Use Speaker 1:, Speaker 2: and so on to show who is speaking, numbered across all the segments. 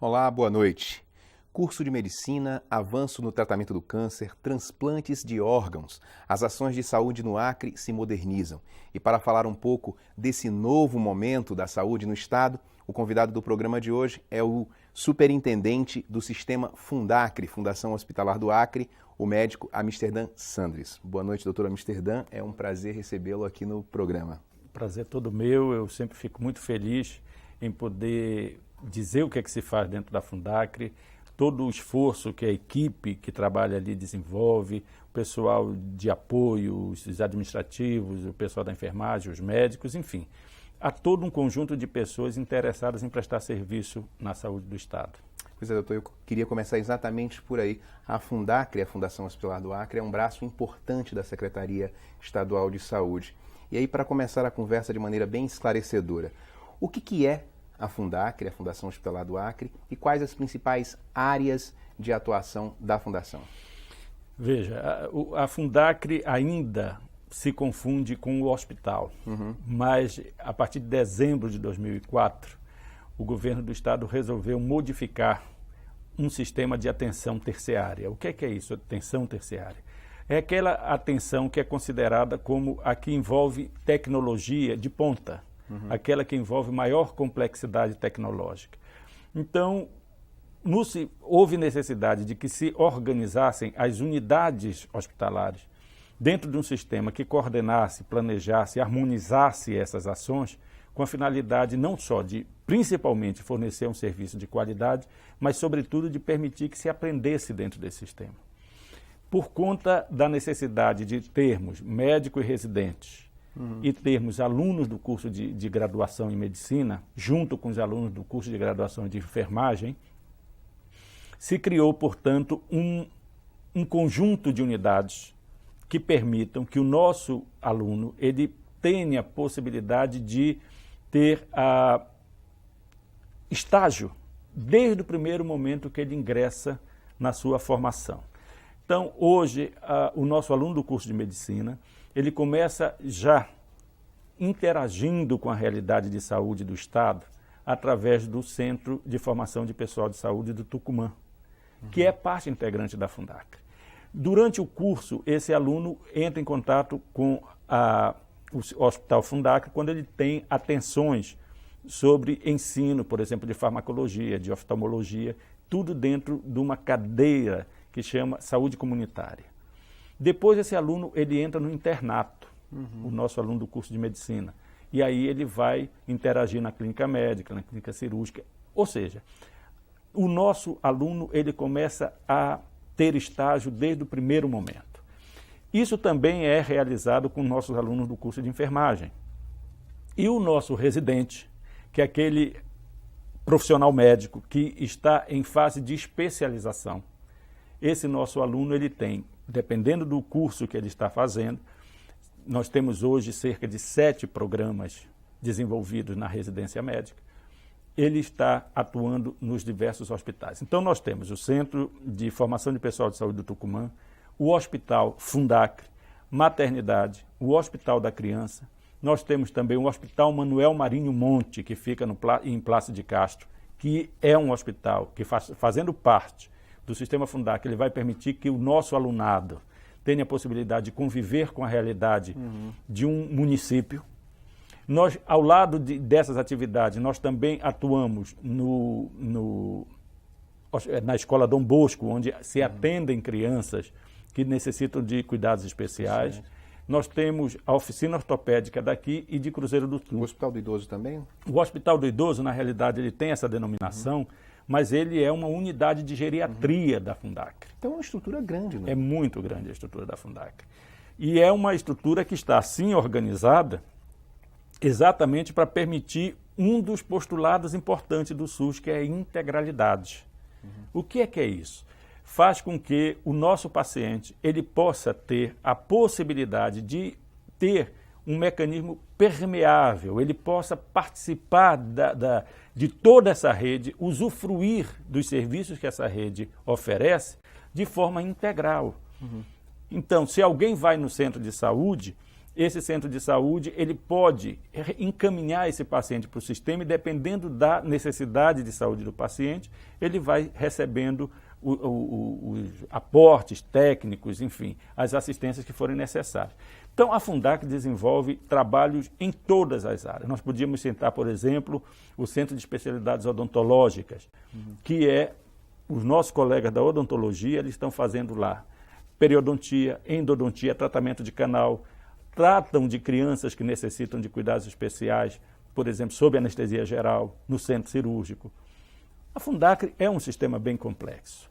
Speaker 1: Olá, boa noite. Curso de medicina, avanço no tratamento do câncer, transplantes de órgãos. As ações de saúde no Acre se modernizam. E para falar um pouco desse novo momento da saúde no estado, o convidado do programa de hoje é o superintendente do sistema Fundacre, Fundação Hospitalar do Acre, o médico Amsterdã Sandres. Boa noite, doutor Amsterdã. É um prazer recebê-lo aqui no programa.
Speaker 2: Prazer todo meu. Eu sempre fico muito feliz em poder dizer o que é que se faz dentro da Fundacre, todo o esforço que a equipe que trabalha ali desenvolve, o pessoal de apoio, os administrativos, o pessoal da enfermagem, os médicos, enfim. Há todo um conjunto de pessoas interessadas em prestar serviço na saúde do Estado.
Speaker 1: Pois é, doutor, eu queria começar exatamente por aí. A Fundacre, a Fundação Hospitalar do Acre, é um braço importante da Secretaria Estadual de Saúde. E aí, para começar a conversa de maneira bem esclarecedora, o que é a Fundacre, a Fundação Hospitalar do Acre, e quais as principais áreas de atuação da Fundação?
Speaker 2: Veja, a Fundacre ainda se confunde com o hospital, mas a partir de dezembro de 2004, o governo do estado resolveu modificar um sistema de atenção terciária. O que é isso, atenção terciária? É aquela atenção que é considerada como a que envolve tecnologia de ponta, aquela que envolve maior complexidade tecnológica. Então, houve necessidade de que se organizassem as unidades hospitalares dentro de um sistema que coordenasse, planejasse, harmonizasse essas ações com a finalidade não só de, principalmente, fornecer um serviço de qualidade, mas, sobretudo, de permitir que se aprendesse dentro desse sistema. Por conta da necessidade de termos médicos e residentes e termos alunos do curso de graduação em medicina, junto com os alunos do curso de graduação de enfermagem, se criou, portanto, um conjunto de unidades que permitam que o nosso aluno ele tenha a possibilidade de ter estágio desde o primeiro momento que ele ingressa na sua formação. Então, hoje, o nosso aluno do curso de medicina, ele começa já interagindo com a realidade de saúde do Estado através do Centro de Formação de Pessoal de Saúde do Tucumã, que é parte integrante da Fundacre. Durante o curso, esse aluno entra em contato com o Hospital Fundacre quando ele tem atenções sobre ensino, por exemplo, de farmacologia, de oftalmologia, tudo dentro de uma cadeira que chama saúde comunitária. Depois esse aluno ele entra no internato, o nosso aluno do curso de medicina, e aí ele vai interagir na clínica médica, na clínica cirúrgica, ou seja, o nosso aluno ele começa a ter estágio desde o primeiro momento. Isso também é realizado com nossos alunos do curso de enfermagem. E o nosso residente, que é aquele profissional médico que está em fase de especialização, esse nosso aluno, ele tem, dependendo do curso que ele está fazendo, nós temos hoje cerca de 7 programas desenvolvidos na residência médica, ele está atuando nos diversos hospitais. Então, nós temos o Centro de Formação de Pessoal de Saúde do Tucumã, o Hospital Fundacre, Maternidade, o Hospital da Criança, nós temos também o Hospital Manuel Marinho Monte, que fica em Plácido de Castro, que é um hospital que, fazendo parte do sistema Fundacre, ele vai permitir que o nosso alunado tenha a possibilidade de conviver com a realidade de um município. Nós, ao lado dessas atividades, nós também atuamos na Escola Dom Bosco, onde se atendem crianças que necessitam de cuidados especiais. Sim. Nós temos a oficina ortopédica daqui e de Cruzeiro do Sul.
Speaker 1: O Hospital do Idoso também?
Speaker 2: O Hospital do Idoso, na realidade, ele tem essa denominação, mas ele é uma unidade de geriatria da Fundacre.
Speaker 1: Então é uma estrutura grande, né?
Speaker 2: É muito grande a estrutura da Fundacre. E é uma estrutura que está assim organizada exatamente para permitir um dos postulados importantes do SUS, que é a integralidade. O que é isso? Faz com que o nosso paciente ele possa ter a possibilidade de ter um mecanismo permeável, ele possa participar de toda essa rede, usufruir dos serviços que essa rede oferece de forma integral. Então, se alguém vai no centro de saúde, esse centro de saúde ele pode encaminhar esse paciente para o sistema e, dependendo da necessidade de saúde do paciente, ele vai recebendo os aportes técnicos, enfim, as assistências que forem necessárias. Então, a Fundac desenvolve trabalhos em todas as áreas. Nós podíamos citar, por exemplo, o Centro de Especialidades Odontológicas, que é os nossos colegas da odontologia, eles estão fazendo lá periodontia, endodontia, tratamento de canal, tratam de crianças que necessitam de cuidados especiais, por exemplo, sob anestesia geral, no centro cirúrgico. A Fundacre é um sistema bem complexo.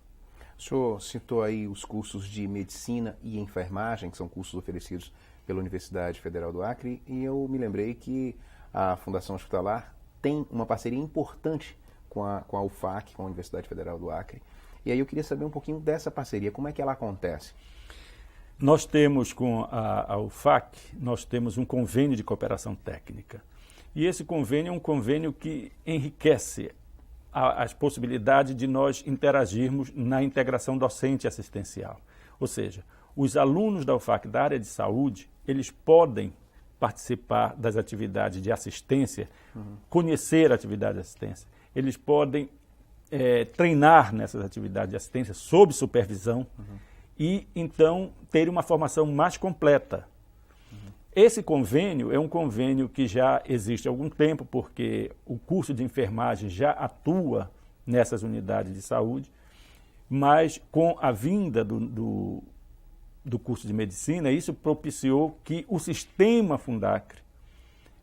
Speaker 1: O senhor citou aí os cursos de medicina e enfermagem, que são cursos oferecidos pela Universidade Federal do Acre, e eu me lembrei que a Fundação Hospitalar tem uma parceria importante com a UFAC, com a Universidade Federal do Acre. E aí eu queria saber um pouquinho dessa parceria, como é que ela acontece?
Speaker 2: Nós temos com a UFAC, nós temos um convênio de cooperação técnica. E esse convênio é um convênio que enriquece as possibilidades de nós interagirmos na integração docente e assistencial. Ou seja, os alunos da UFAC da área de saúde, eles podem participar das atividades de assistência, conhecer a atividade de assistência. Eles podem treinar nessas atividades de assistência sob supervisão e, então, ter uma formação mais completa. Esse convênio é um convênio que já existe há algum tempo, porque o curso de enfermagem já atua nessas unidades de saúde, mas com a vinda do curso de medicina, isso propiciou que o sistema Fundacre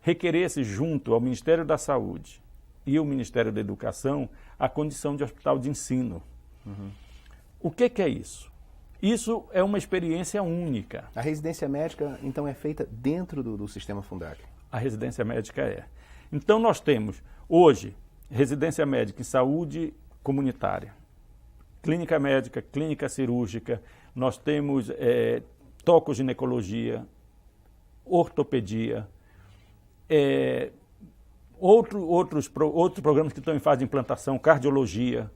Speaker 2: requeresse junto ao Ministério da Saúde e ao Ministério da Educação a condição de hospital de ensino. O que é isso? Isso é uma experiência única.
Speaker 1: A residência médica, então, é feita dentro do sistema Fundacre?
Speaker 2: A residência médica é. Então, nós temos, hoje, residência médica em saúde comunitária, clínica médica, clínica cirúrgica, nós temos tocoginecologia, ortopedia, outros programas que estão em fase de implantação, cardiologia.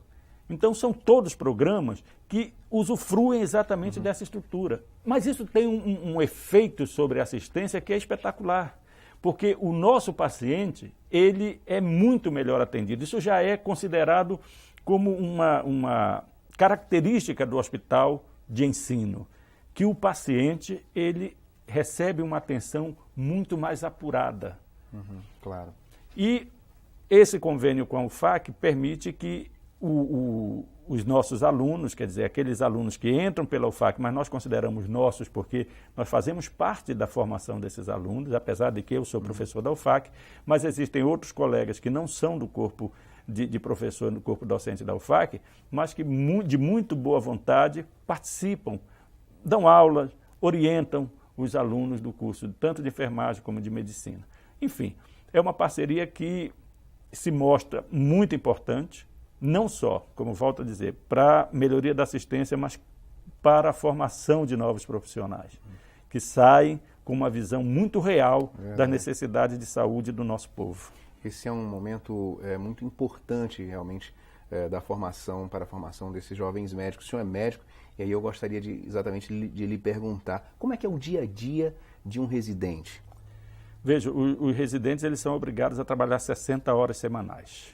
Speaker 2: Então, são todos programas que usufruem exatamente dessa estrutura. Mas isso tem um efeito sobre a assistência que é espetacular, porque o nosso paciente, ele é muito melhor atendido. Isso já é considerado como uma característica do hospital de ensino, que o paciente, ele recebe uma atenção muito mais apurada.
Speaker 1: Claro.
Speaker 2: E esse convênio com a UFAC permite que os nossos alunos, quer dizer, aqueles alunos que entram pela UFAC, mas nós consideramos nossos porque nós fazemos parte da formação desses alunos, apesar de que eu sou professor da UFAC, mas existem outros colegas que não são do corpo de professor, do corpo docente da UFAC, mas que de muito boa vontade participam, dão aulas, orientam os alunos do curso, tanto de enfermagem como de medicina. Enfim, é uma parceria que se mostra muito importante, não só, como volto a dizer, para a melhoria da assistência, mas para a formação de novos profissionais, que saem com uma visão muito real das necessidades de saúde do nosso povo.
Speaker 1: Esse é um momento muito importante, realmente, da formação, para a formação desses jovens médicos. O senhor é médico, e aí eu gostaria exatamente de lhe perguntar, como é que é o dia a dia de um residente?
Speaker 2: Veja, os residentes eles são obrigados a trabalhar 60 horas semanais.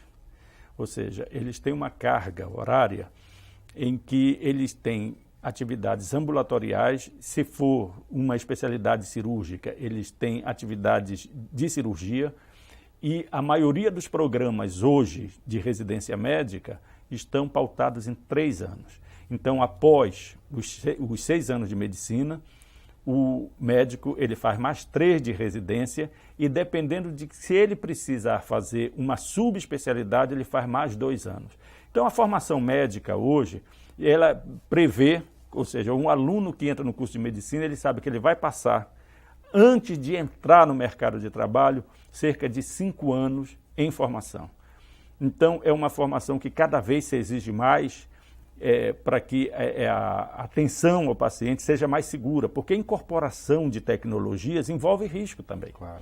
Speaker 2: Ou seja, eles têm uma carga horária em que eles têm atividades ambulatoriais, se for uma especialidade cirúrgica, eles têm atividades de cirurgia, e a maioria dos programas hoje de residência médica estão pautados em 3 anos. Então, após os 6 anos de medicina, o médico ele faz mais 3 de residência e, dependendo de se ele precisar fazer uma subespecialidade, ele faz mais 2 anos. Então, a formação médica hoje, ela prevê, ou seja, um aluno que entra no curso de medicina, ele sabe que ele vai passar, antes de entrar no mercado de trabalho, cerca de 5 anos em formação. Então, é uma formação que cada vez se exige mais, para que a atenção ao paciente seja mais segura, porque a incorporação de tecnologias envolve risco também.
Speaker 1: Claro.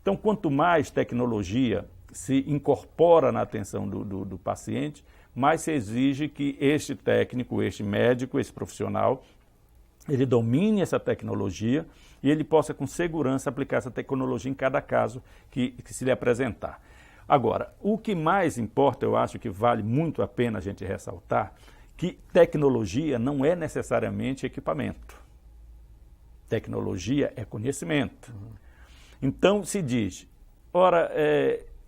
Speaker 2: Então, quanto mais tecnologia se incorpora na atenção do paciente, mais se exige que este técnico, este médico, esse profissional, ele domine essa tecnologia e ele possa com segurança aplicar essa tecnologia em cada caso que se lhe apresentar. Agora, o que mais importa, eu acho que vale muito a pena a gente ressaltar, que tecnologia não é necessariamente equipamento. Tecnologia é conhecimento. Então se diz, ora,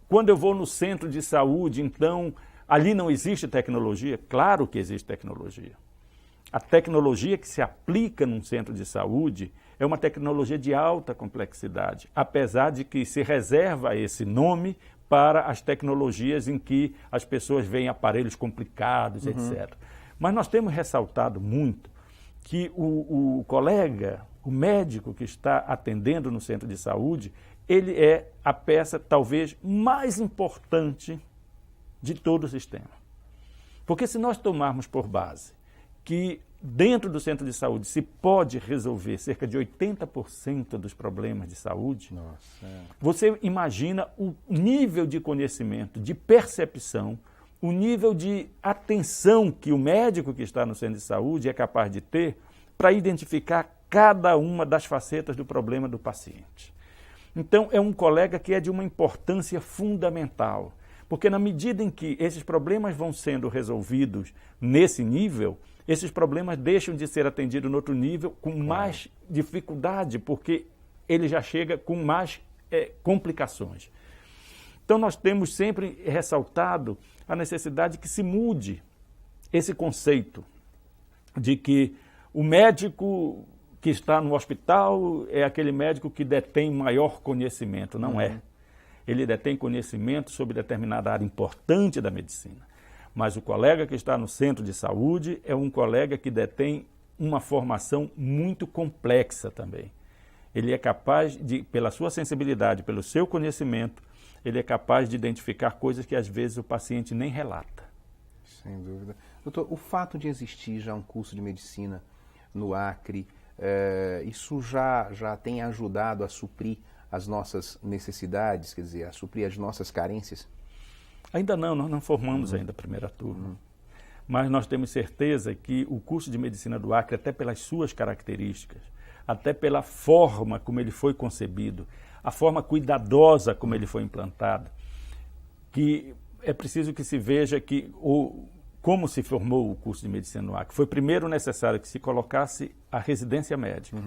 Speaker 2: quando eu vou no centro de saúde, então ali não existe tecnologia? Claro que existe tecnologia. A tecnologia que se aplica num centro de saúde é uma tecnologia de alta complexidade, apesar de que se reserva esse nome para as tecnologias em que as pessoas veem aparelhos complicados, etc. Mas nós temos ressaltado muito que o colega, o médico que está atendendo no centro de saúde, ele é a peça talvez mais importante de todo o sistema. Porque se nós tomarmos por base que dentro do centro de saúde se pode resolver cerca de 80% dos problemas de saúde, você imagina o nível de conhecimento, de percepção, o nível de atenção que o médico que está no centro de saúde é capaz de ter para identificar cada uma das facetas do problema do paciente. Então, é um colega que é de uma importância fundamental, porque na medida em que esses problemas vão sendo resolvidos nesse nível, esses problemas deixam de ser atendidos no outro nível com mais dificuldade, porque ele já chega com mais complicações. Então, nós temos sempre ressaltado a necessidade que se mude esse conceito de que o médico que está no hospital é aquele médico que detém maior conhecimento. Não é. Ele detém conhecimento sobre determinada área importante da medicina. Mas o colega que está no centro de saúde é um colega que detém uma formação muito complexa também. Ele é capaz de, pela sua sensibilidade, pelo seu conhecimento, ele é capaz de identificar coisas que às vezes o paciente nem relata.
Speaker 1: Sem dúvida. Doutor, o fato de existir já um curso de medicina no Acre, isso já tem ajudado a suprir as nossas necessidades, quer dizer, a suprir as nossas carências?
Speaker 2: Ainda não, nós não formamos ainda a primeira turma. Mas nós temos certeza que o curso de medicina do Acre, até pelas suas características, até pela forma como ele foi concebido, a forma cuidadosa como ele foi implantado, que é preciso que se veja que como se formou o curso de medicina no Acre. Foi primeiro necessário que se colocasse a residência médica,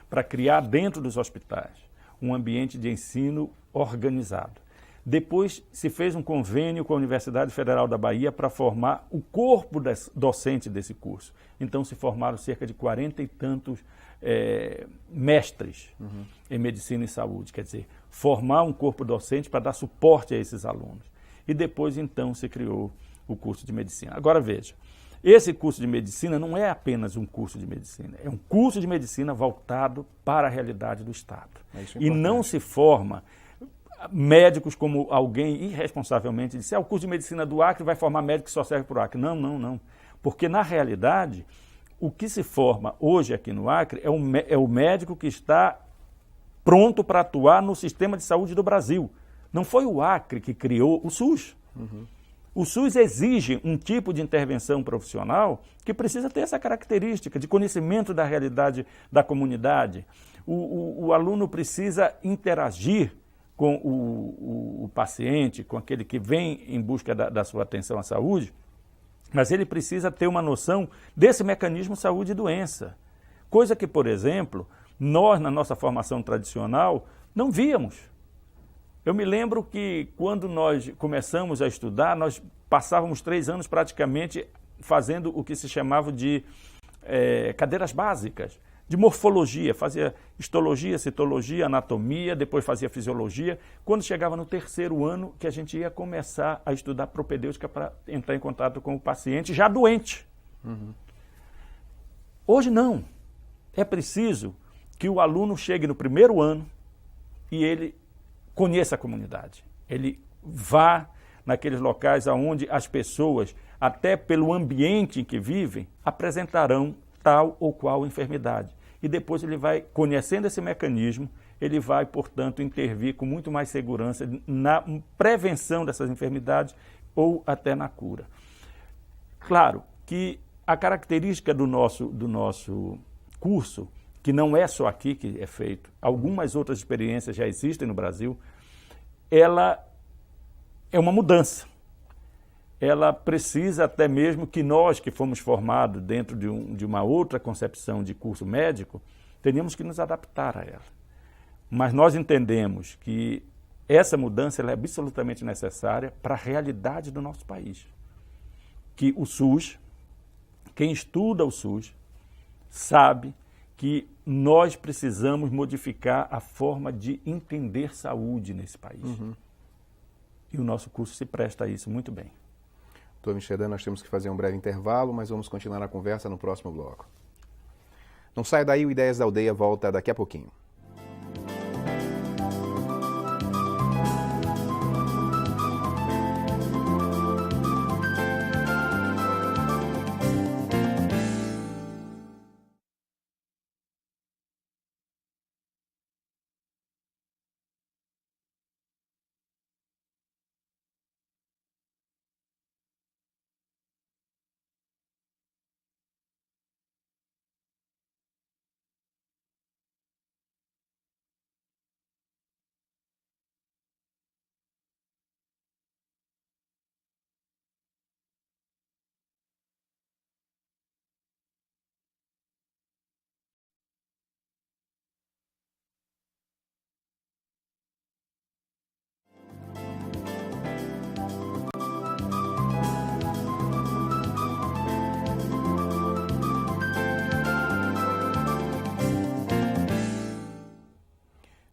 Speaker 2: para criar dentro dos hospitais um ambiente de ensino organizado. Depois se fez um convênio com a Universidade Federal da Bahia para formar o corpo docente desse curso. Então se formaram cerca de 40 e tantos mestres em medicina e saúde, quer dizer, formar um corpo docente para dar suporte a esses alunos. E depois então se criou o curso de medicina. Agora veja, esse curso de medicina não é apenas um curso de medicina, é um curso de medicina voltado para a realidade do Estado. E não se forma médicos como alguém irresponsavelmente disse, o curso de medicina do Acre vai formar médico que só serve para o Acre. Não, não, não. Porque, na realidade, o que se forma hoje aqui no Acre é o médico que está pronto para atuar no sistema de saúde do Brasil. Não foi o Acre que criou o SUS. O SUS exige um tipo de intervenção profissional que precisa ter essa característica de conhecimento da realidade da comunidade. O aluno precisa interagir com o paciente, com aquele que vem em busca da sua atenção à saúde, mas ele precisa ter uma noção desse mecanismo saúde e doença. Coisa que, por exemplo, nós, na nossa formação tradicional, não víamos. Eu me lembro que, quando nós começamos a estudar, nós passávamos 3 anos praticamente fazendo o que se chamava de cadeiras básicas, de morfologia, fazia histologia, citologia, anatomia, depois fazia fisiologia. Quando chegava no 3º ano, que a gente ia começar a estudar propedêutica para entrar em contato com o paciente já doente. Hoje não. É preciso que o aluno chegue no 1º ano e ele conheça a comunidade. Ele vá naqueles locais onde as pessoas, até pelo ambiente em que vivem, apresentarão tal ou qual enfermidade. E depois ele vai, conhecendo esse mecanismo, ele vai, portanto, intervir com muito mais segurança na prevenção dessas enfermidades ou até na cura. Claro que a característica do nosso curso, que não é só aqui que é feito, algumas outras experiências já existem no Brasil, ela é uma mudança. Ela precisa até mesmo que nós, que fomos formados dentro de uma outra concepção de curso médico, teríamos que nos adaptar a ela. Mas nós entendemos que essa mudança ela é absolutamente necessária para a realidade do nosso país. Que o SUS, quem estuda o SUS, sabe que nós precisamos modificar a forma de entender saúde nesse país. E o nosso curso se presta a isso muito bem.
Speaker 1: Doutor Amsterdã, nós temos que fazer um breve intervalo, mas vamos continuar a conversa no próximo bloco. Não saia daí, o Ideias da Aldeia volta daqui a pouquinho.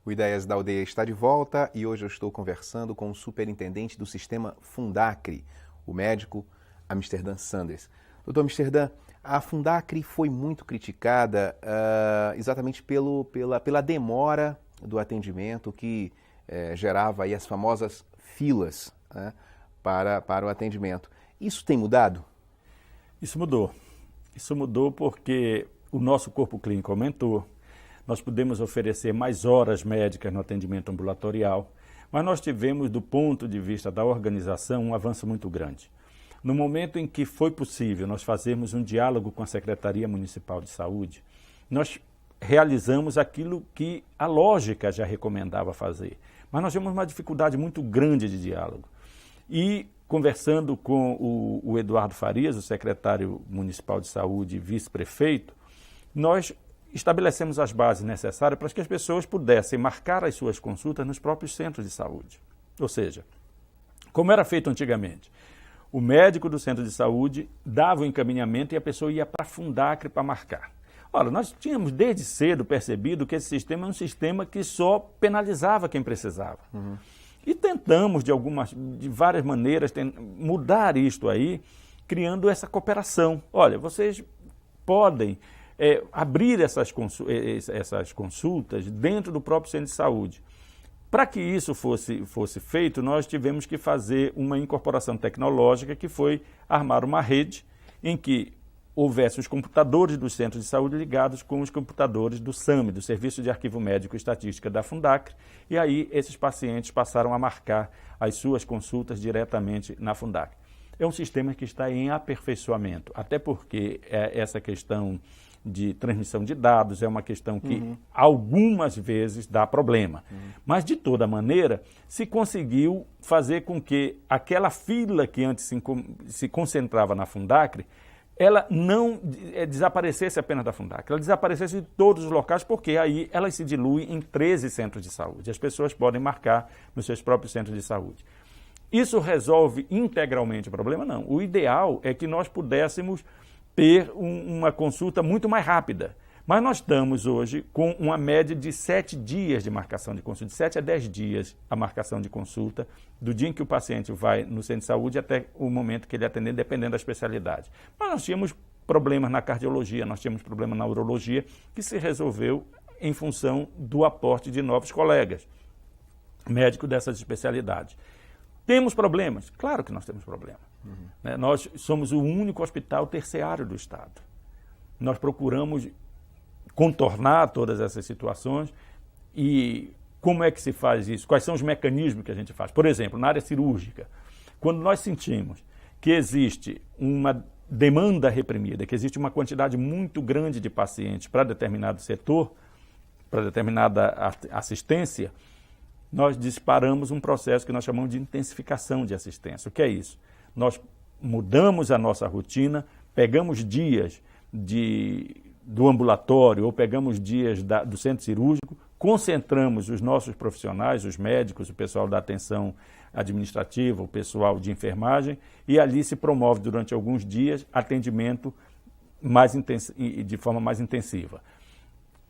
Speaker 1: O Ideias da Aldeia está de volta e hoje eu estou conversando com o superintendente do sistema Fundacre, o médico Amsterdã Sanders. Doutor Amsterdã, a Fundacre foi muito criticada exatamente pela demora do atendimento que gerava aí as famosas filas, né, para o atendimento. Isso tem mudado?
Speaker 2: Isso mudou. Isso mudou porque o nosso corpo clínico aumentou. Nós podemos oferecer mais horas médicas no atendimento ambulatorial, mas nós tivemos, do ponto de vista da organização, um avanço muito grande. No momento em que foi possível nós fazermos um diálogo com a Secretaria Municipal de Saúde, nós realizamos aquilo que a lógica já recomendava fazer, mas nós tivemos uma dificuldade muito grande de diálogo. E, conversando com o Eduardo Farias, o secretário municipal de saúde e vice-prefeito, nós estabelecemos as bases necessárias para que as pessoas pudessem marcar as suas consultas nos próprios centros de saúde. Ou seja, como era feito antigamente, o médico do centro de saúde dava o encaminhamento e a pessoa ia para a Fundacre para marcar. Ora, nós tínhamos desde cedo percebido que esse sistema é um sistema que só penalizava quem precisava. E tentamos, de várias maneiras, mudar isto aí, criando essa cooperação. Olha, vocês podem abrir essas consultas dentro do próprio centro de saúde. Para que isso fosse feito, nós tivemos que fazer uma incorporação tecnológica, que foi armar uma rede em que houvesse os computadores dos centros de saúde ligados com os computadores do SAME, do Serviço de Arquivo Médico e Estatística da Fundacre, e aí esses pacientes passaram a marcar as suas consultas diretamente na Fundacre. É um sistema que está em aperfeiçoamento, até porque essa questão de transmissão de dados é uma questão que algumas vezes dá problema. Mas, de toda maneira, se conseguiu fazer com que aquela fila que antes se concentrava na Fundacre, ela não desaparecesse apenas da Fundacre, ela desaparecesse de todos os locais, porque aí elas se diluem em 13 centros de saúde. As pessoas podem marcar nos seus próprios centros de saúde. Isso resolve integralmente o problema? Não. O ideal é que nós pudéssemos ter uma consulta muito mais rápida. Mas nós estamos hoje com uma média de 7 dias de marcação de consulta, de 7 a 10 dias a marcação de consulta, do dia em que o paciente vai no centro de saúde até o momento que ele atender, dependendo da especialidade. Mas nós tínhamos problemas na cardiologia, nós tínhamos problemas na urologia, que se resolveu em função do aporte de novos colegas, médicos dessas especialidades. Temos problemas? Claro que nós temos problemas. Nós somos o único hospital terciário do Estado. Nós procuramos contornar todas essas situações. E como é que se faz isso? Quais são os mecanismos que a gente faz? Por exemplo, na área cirúrgica, quando nós sentimos que existe uma demanda reprimida, que existe uma quantidade muito grande de pacientes para determinado setor, para determinada assistência, nós disparamos um processo que nós chamamos de intensificação de assistência. O que é isso? Nós mudamos a nossa rotina, pegamos dias do ambulatório ou pegamos dias do centro cirúrgico, concentramos os nossos profissionais, os médicos, o pessoal da atenção administrativa, o pessoal de enfermagem, e ali se promove durante alguns dias atendimento de forma mais intensiva.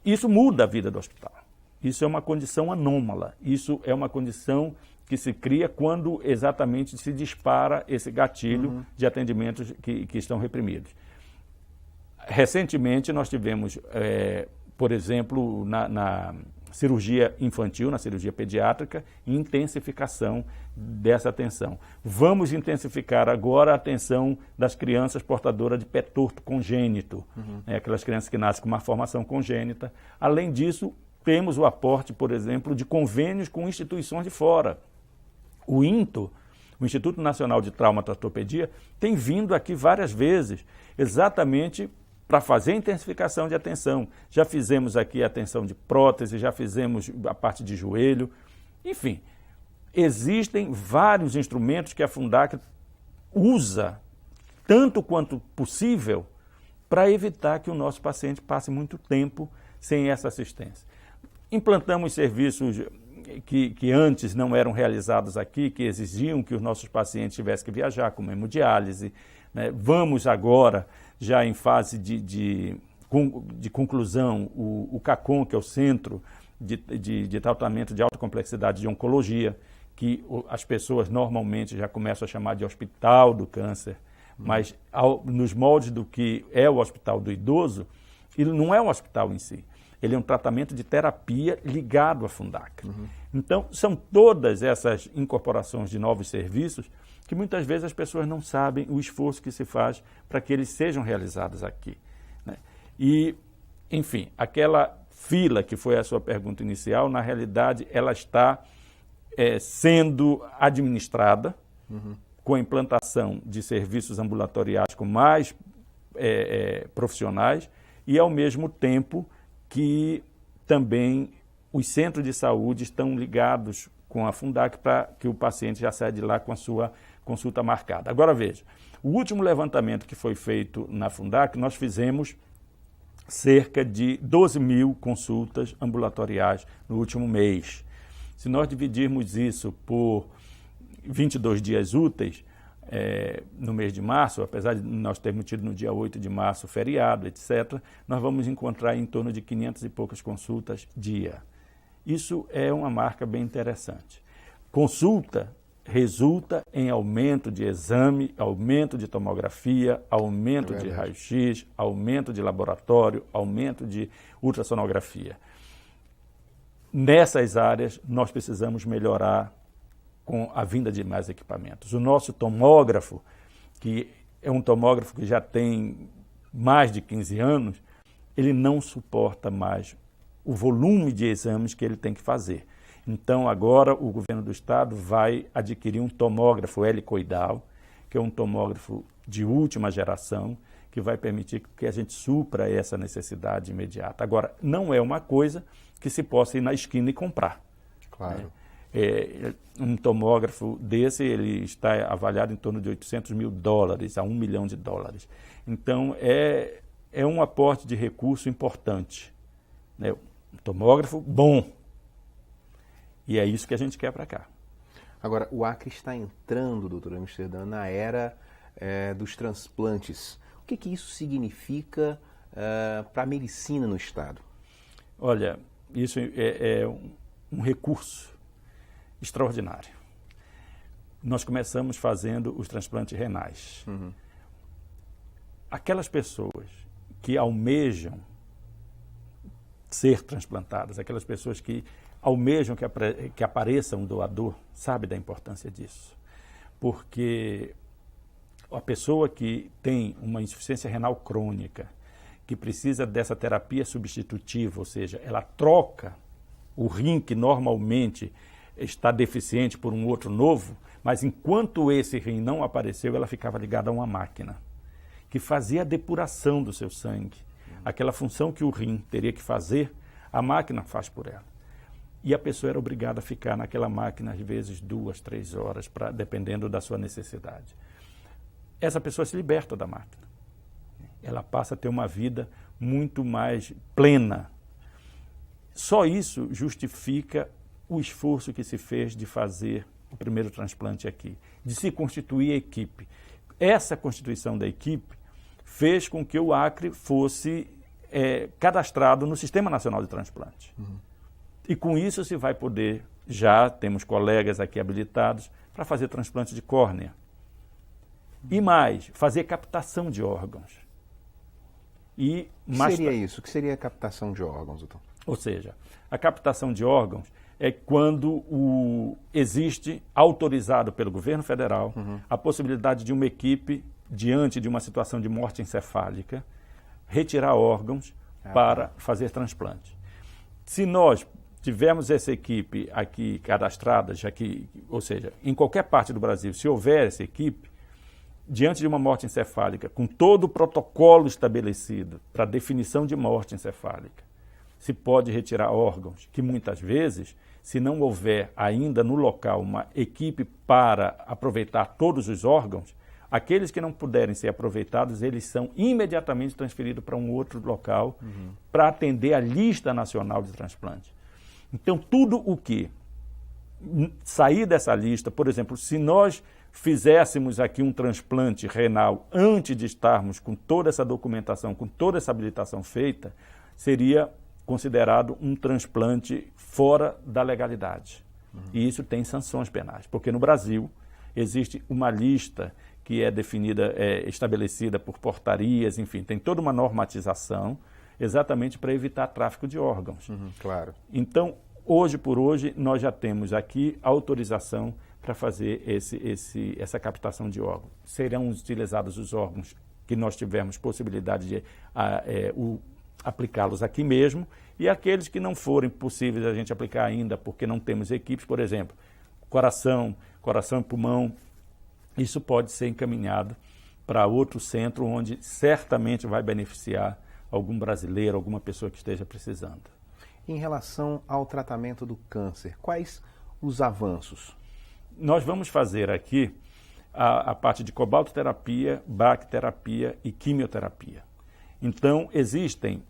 Speaker 2: Isso muda a vida do hospital. Isso é uma condição anômala. Isso é uma condição que se cria quando exatamente se dispara esse gatilho de atendimentos que estão reprimidos. Recentemente nós tivemos, por exemplo, na cirurgia infantil, na cirurgia pediátrica, intensificação dessa atenção. Vamos intensificar agora a atenção das crianças portadoras de pé torto congênito, aquelas crianças que nascem com uma formação congênita. Além disso, temos o aporte, por exemplo, de convênios com instituições de fora. O INTO, o Instituto Nacional de Traumatologia, tem vindo aqui várias vezes, exatamente para fazer a intensificação de atenção. Já fizemos aqui a atenção de prótese, já fizemos a parte de joelho. Enfim, existem vários instrumentos que a Fundac usa, tanto quanto possível, para evitar que o nosso paciente passe muito tempo sem essa assistência. Implantamos serviços que antes não eram realizados aqui, que exigiam que os nossos pacientes tivessem que viajar, como hemodiálise, né? Vamos agora, já em fase de conclusão, o CACOM, que é o Centro de Tratamento de Alta Complexidade de Oncologia, que as pessoas normalmente já começam a chamar de Hospital do Câncer, mas nos moldes do que é o Hospital do Idoso, ele não é um hospital em si. Ele é um tratamento de terapia ligado à Fundac. Então, são todas essas incorporações de novos serviços que muitas vezes as pessoas não sabem o esforço que se faz para que eles sejam realizados aqui, né? E, enfim, aquela fila que foi a sua pergunta inicial, na realidade, ela está sendo administrada com a implantação de serviços ambulatoriais com mais profissionais e, ao mesmo tempo, que também os centros de saúde estão ligados com a Fundac para que o paciente já saia de lá com a sua consulta marcada. Agora veja, o último levantamento que foi feito na Fundac, nós fizemos cerca de 12 mil consultas ambulatoriais no último mês. Se nós dividirmos isso por 22 dias úteis, no mês de março, apesar de nós termos tido no dia 8 de março feriado, etc., nós vamos encontrar em torno de 500 e poucas consultas dia. Isso é uma marca bem interessante. Consulta resulta em aumento de exame, aumento de tomografia, aumento de raio-x, aumento de laboratório, aumento de ultrassonografia. Nessas áreas, nós precisamos melhorar com a vinda de mais equipamentos. O nosso tomógrafo, que é um tomógrafo que já tem mais de 15 anos, ele não suporta mais o volume de exames que ele tem que fazer. Então, agora, o governo do estado vai adquirir um tomógrafo helicoidal, que é um tomógrafo de última geração, que vai permitir que a gente supra essa necessidade imediata. Agora, não é uma coisa que se possa ir na esquina e comprar.
Speaker 1: Claro.
Speaker 2: Um tomógrafo desse, ele está avaliado em torno de $800 mil a $1 milhão. Então, é um aporte de recurso importante, né? Um tomógrafo bom. E é isso que a gente quer para cá.
Speaker 1: Agora, o Acre está entrando, doutor Amsterdã, na era dos transplantes. O que isso significa para a medicina no estado?
Speaker 2: Olha, isso é um recurso extraordinário. Nós começamos fazendo os transplantes renais. Aquelas pessoas que almejam ser transplantadas, aquelas pessoas que almejam que apareça um doador, sabe da importância disso. Porque a pessoa que tem uma insuficiência renal crônica, que precisa dessa terapia substitutiva, ou seja, ela troca o rim que normalmente está deficiente por um outro novo, mas enquanto esse rim não apareceu, ela ficava ligada a uma máquina. que fazia a depuração do seu sangue. Aquela função que o rim teria que fazer, a máquina faz por ela. E a pessoa era obrigada a ficar naquela máquina, às vezes, 2, 3 horas, dependendo da sua necessidade. Essa pessoa se liberta da máquina. Ela passa a ter uma vida muito mais plena. Só isso justifica o esforço que se fez de fazer o primeiro transplante aqui, de se constituir a equipe. Essa constituição da equipe fez com que o Acre fosse cadastrado no Sistema Nacional de Transplante. E com isso se vai poder, já temos colegas aqui habilitados, para fazer transplante de córnea. E mais, fazer captação de órgãos.
Speaker 1: O que seria isso? O que seria a captação de órgãos, doutor?
Speaker 2: Ou seja, a captação de órgãos é quando existe, autorizado pelo governo federal, a possibilidade de uma equipe, diante de uma situação de morte encefálica, retirar órgãos para fazer transplante. Se nós tivermos essa equipe aqui cadastrada, ou seja, em qualquer parte do Brasil, se houver essa equipe, diante de uma morte encefálica, com todo o protocolo estabelecido para definição de morte encefálica, se pode retirar órgãos que muitas vezes, se não houver ainda no local uma equipe para aproveitar todos os órgãos, aqueles que não puderem ser aproveitados, eles são imediatamente transferidos para um outro local para atender a lista nacional de transplante. Então, tudo o que sair dessa lista, por exemplo, se nós fizéssemos aqui um transplante renal antes de estarmos com toda essa documentação, com toda essa habilitação feita, seria considerado um transplante fora da legalidade. E isso tem sanções penais, porque no Brasil existe uma lista que é definida, estabelecida por portarias, enfim, tem toda uma normatização exatamente para evitar tráfico de órgãos.
Speaker 1: Claro.
Speaker 2: Então, hoje por hoje, nós já temos aqui autorização para fazer essa captação de órgãos. Serão utilizados os órgãos que nós tivermos possibilidade de aplicá-los aqui mesmo, e aqueles que não forem possíveis a gente aplicar ainda, porque não temos equipes, por exemplo, coração e pulmão, isso pode ser encaminhado para outro centro, onde certamente vai beneficiar algum brasileiro, alguma pessoa que esteja precisando.
Speaker 1: Em relação ao tratamento do câncer, quais os avanços?
Speaker 2: Nós vamos fazer aqui a parte de cobaltoterapia, bacterapia e quimioterapia. Então, existem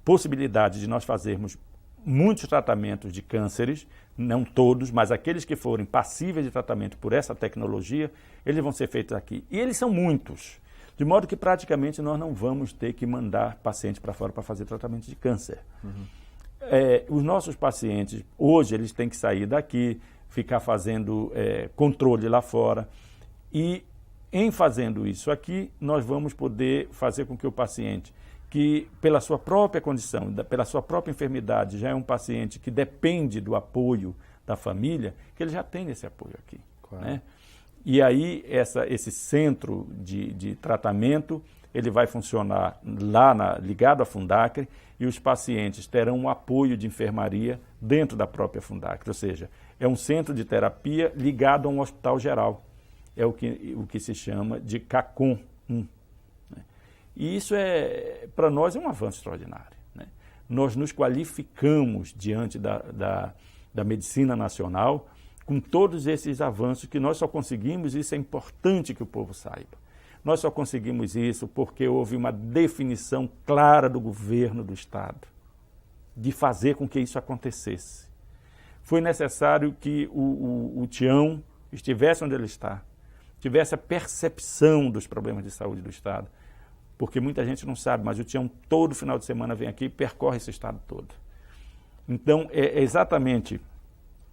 Speaker 2: possibilidades de nós fazermos muitos tratamentos de cânceres, não todos, mas aqueles que forem passíveis de tratamento por essa tecnologia, eles vão ser feitos aqui. E eles são muitos, de modo que praticamente nós não vamos ter que mandar paciente para fora para fazer tratamento de câncer. Os nossos pacientes, hoje, eles têm que sair daqui, ficar fazendo controle lá fora, e em fazendo isso aqui, nós vamos poder fazer com que o paciente, que pela sua própria condição, pela sua própria enfermidade, já é um paciente que depende do apoio da família, que ele já tem esse apoio aqui. Claro. Né? E aí, esse centro de tratamento, ele vai funcionar lá ligado à Fundacre, e os pacientes terão um apoio de enfermaria dentro da própria Fundacre, ou seja, é um centro de terapia ligado a um hospital geral. É o que se chama de CACOM 1. E isso, para nós, é um avanço extraordinário. Né? Nós nos qualificamos diante da medicina nacional com todos esses avanços que nós só conseguimos, e isso é importante que o povo saiba. Nós só conseguimos isso porque houve uma definição clara do governo do Estado de fazer com que isso acontecesse. Foi necessário que o Tião estivesse onde ele está, tivesse a percepção dos problemas de saúde do Estado, porque muita gente não sabe, mas o Tião todo final de semana vem aqui e percorre esse Estado todo. Então, é exatamente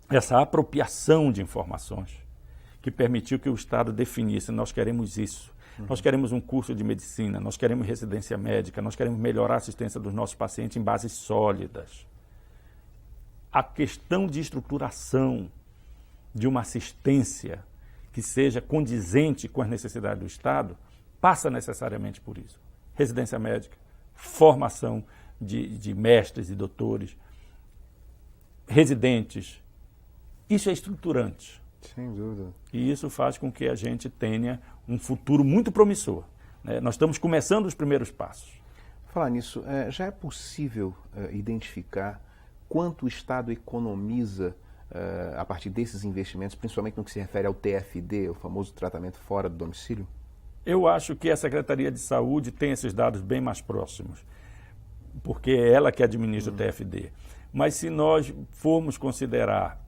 Speaker 2: essa apropriação de informações que permitiu que o Estado definisse: nós queremos isso, nós queremos um curso de medicina, nós queremos residência médica, nós queremos melhorar a assistência dos nossos pacientes em bases sólidas. A questão de estruturação de uma assistência que seja condizente com as necessidades do Estado passa necessariamente por isso. Residência médica, formação de mestres e doutores, residentes. Isso é estruturante.
Speaker 1: Sem dúvida.
Speaker 2: E isso faz com que a gente tenha um futuro muito promissor, né? Nós estamos começando os primeiros passos.
Speaker 1: Falar nisso, já é possível identificar quanto o Estado economiza a partir desses investimentos, principalmente no que se refere ao TFD, o famoso tratamento fora do domicílio?
Speaker 2: Eu acho que a Secretaria de Saúde tem esses dados bem mais próximos, porque é ela que administra o TFD. Mas se nós formos considerar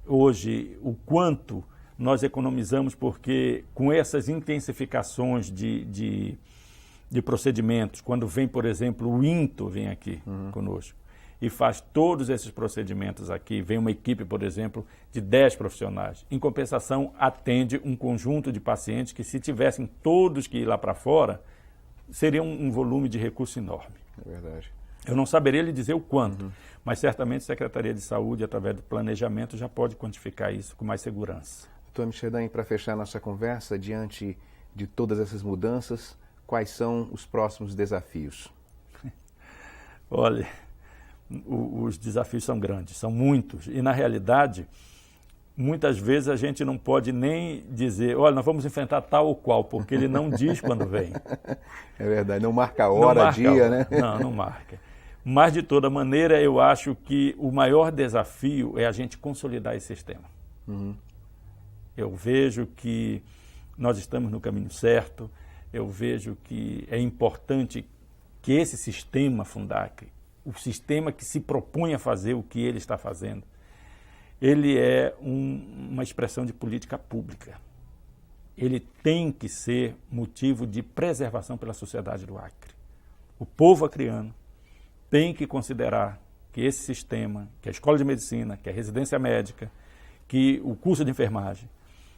Speaker 2: hoje o quanto nós economizamos, porque com essas intensificações de procedimentos, quando vem, por exemplo, o INTO vem aqui conosco e faz todos esses procedimentos aqui, vem uma equipe, por exemplo, de 10 profissionais. Em compensação, atende um conjunto de pacientes que, se tivessem todos que ir lá para fora, seria um volume de recurso enorme.
Speaker 1: É verdade.
Speaker 2: Eu não saberia lhe dizer o quanto, mas certamente a Secretaria de Saúde, através do planejamento, já pode quantificar isso com mais segurança.
Speaker 1: Doutor Amsterdã, para fechar nossa conversa, diante de todas essas mudanças, quais são os próximos desafios?
Speaker 2: Olha, os desafios são grandes, são muitos. E, na realidade, muitas vezes a gente não pode nem dizer, olha, nós vamos enfrentar tal ou qual, porque ele não diz quando vem.
Speaker 1: É verdade, não marca a hora, dia, né?
Speaker 2: Não marca. Mas, de toda maneira, eu acho que o maior desafio é a gente consolidar esse sistema. Eu vejo que nós estamos no caminho certo, eu vejo que é importante que esse sistema Fundacre, o sistema que se propõe a fazer o que ele está fazendo, ele é uma expressão de política pública. Ele tem que ser motivo de preservação pela sociedade do Acre. O povo acreano tem que considerar que esse sistema, que a escola de medicina, que a residência médica, que o curso de enfermagem,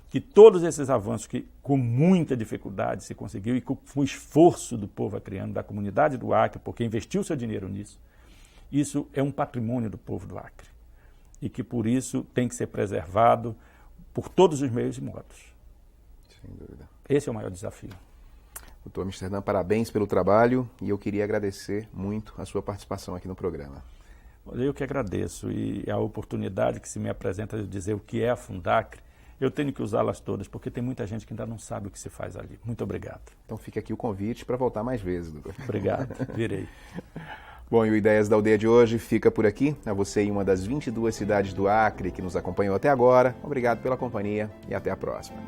Speaker 2: que todos esses avanços que com muita dificuldade se conseguiu e com o esforço do povo acreano, da comunidade do Acre, porque investiu seu dinheiro nisso, isso é um patrimônio do povo do Acre e que por isso tem que ser preservado por todos os meios e modos.
Speaker 1: Sem dúvida.
Speaker 2: Esse é o maior desafio.
Speaker 1: Doutor Amsterdã, parabéns pelo trabalho e eu queria agradecer muito a sua participação aqui no programa.
Speaker 2: Eu que agradeço e a oportunidade que se me apresenta de dizer o que é a Fundacre, eu tenho que usá-las todas, porque tem muita gente que ainda não sabe o que se faz ali. Muito obrigado.
Speaker 1: Então fica aqui o convite para voltar mais vezes, doutor.
Speaker 2: Obrigado, virei.
Speaker 1: Bom, e o Ideias da Aldeia de hoje fica por aqui. A você em uma das 22 cidades do Acre que nos acompanhou até agora, obrigado pela companhia e até a próxima.